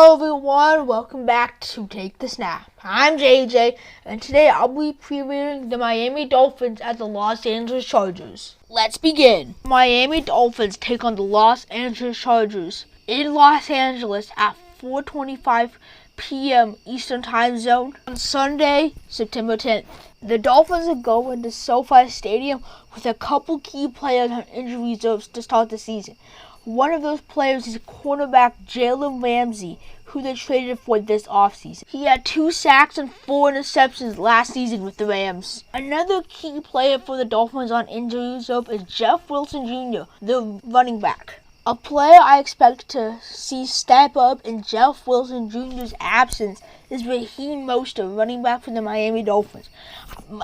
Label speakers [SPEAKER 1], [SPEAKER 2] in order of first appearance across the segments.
[SPEAKER 1] Hello everyone, welcome back to Take the Snap. I'm JJ, and today I'll be previewing the Miami Dolphins at the Los Angeles Chargers. Let's begin. Miami Dolphins take on the Los Angeles Chargers in Los Angeles at 4:25 p.m. Eastern Time Zone on Sunday, September 10th. The Dolphins are going to SoFi Stadium with a couple key players on injury reserves to start the season. One of those players is cornerback Jalen Ramsey, who they traded for this offseason. He had 2 sacks and 4 interceptions last season with the Rams. Another key player for the Dolphins on injury reserve is Jeff Wilson Jr., the running back. A player I expect to see step up in Jeff Wilson Jr.'s absence is Raheem Mostert, running back for the Miami Dolphins.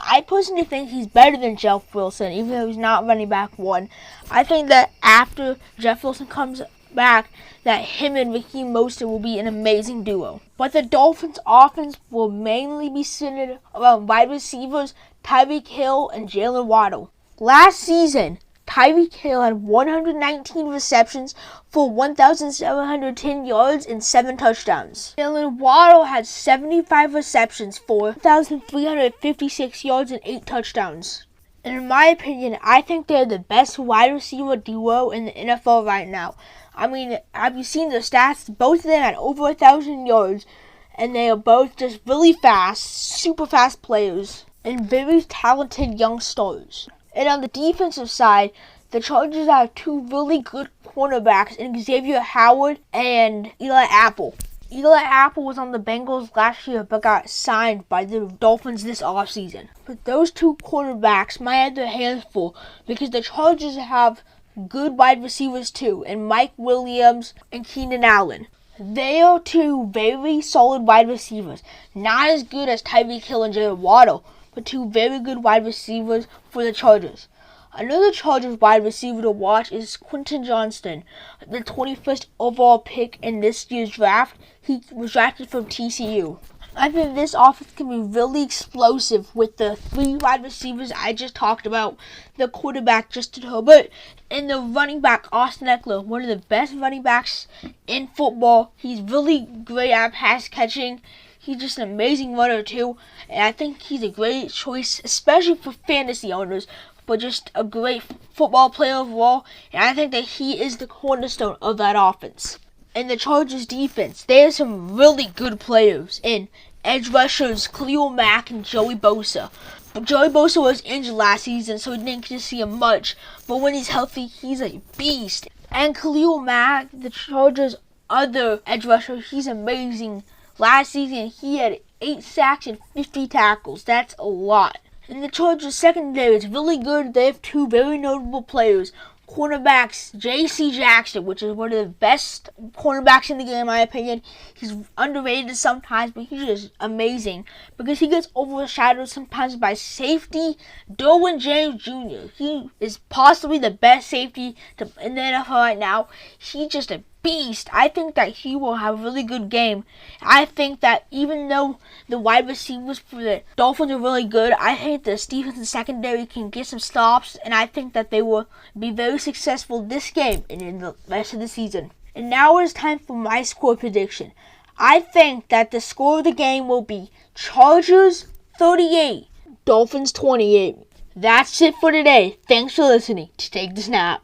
[SPEAKER 1] I personally think he's better than Jeff Wilson, even though he's not running back one. I think that after Jeff Wilson comes back, that him and Raheem Mostert will be an amazing duo. But the Dolphins' offense will mainly be centered around wide receivers Tyreek Hill and Jalen Waddle. Last season, Tyreek Hill had 119 receptions for 1,710 yards and 7 touchdowns. Jalen Waddle had 75 receptions for 1,356 yards and 8 touchdowns. And in my opinion, I think they're the best wide receiver duo in the NFL right now. I mean, have you seen the stats? Both of them had over 1,000 yards, and they are both just really fast, super fast players, and very talented young stars. And on the defensive side, the Chargers have 2 really good cornerbacks in Xavier Howard and Eli Apple. Eli Apple was on the Bengals last year but got signed by the Dolphins this offseason. But those 2 cornerbacks might have their hands full because the Chargers have good wide receivers too, and Mike Williams and Keenan Allen. They are 2 very solid wide receivers, not as good as Tyreek Hill and Jalen Waddle, but 2 very good wide receivers for the Chargers. Another Chargers wide receiver to watch is Quentin Johnston, the 21st overall pick in this year's draft. He was drafted from TCU. I think this offense can be really explosive with the 3 wide receivers I just talked about, the quarterback Justin Herbert, and the running back Austin Eckler, one of the best running backs in football. He's really great at pass catching. He's just an amazing runner too, and I think he's a great choice, especially for fantasy owners, but just a great football player overall, and I think that he is the cornerstone of that offense. In the Chargers defense, they have some really good players in edge rushers Khalil Mack and Joey Bosa. Joey Bosa was injured last season, so we didn't get to see him much, but when he's healthy, he's a beast. And Khalil Mack, the Chargers' other edge rusher, he's amazing. Last season, he had 8 sacks and 50 tackles. That's a lot. And the Chargers' secondary is really good. They have 2 very notable players. Cornerbacks J.C. Jackson, which is one of the best cornerbacks in the game, in my opinion. He's underrated sometimes, but he's just amazing because he gets overshadowed sometimes by safety Derwin James Jr. He is possibly the best safety in the NFL right now. He's just a beast. I think that he will have a really good game. I think that even though the wide receivers for the Dolphins are really good, I think the Stevenson secondary can get some stops, and I think that they will be very successful this game and in the rest of the season. And now it is time for my score prediction. I think that the score of the game will be Chargers 38, Dolphins 28. That's it for today. Thanks for listening to Take the Snap.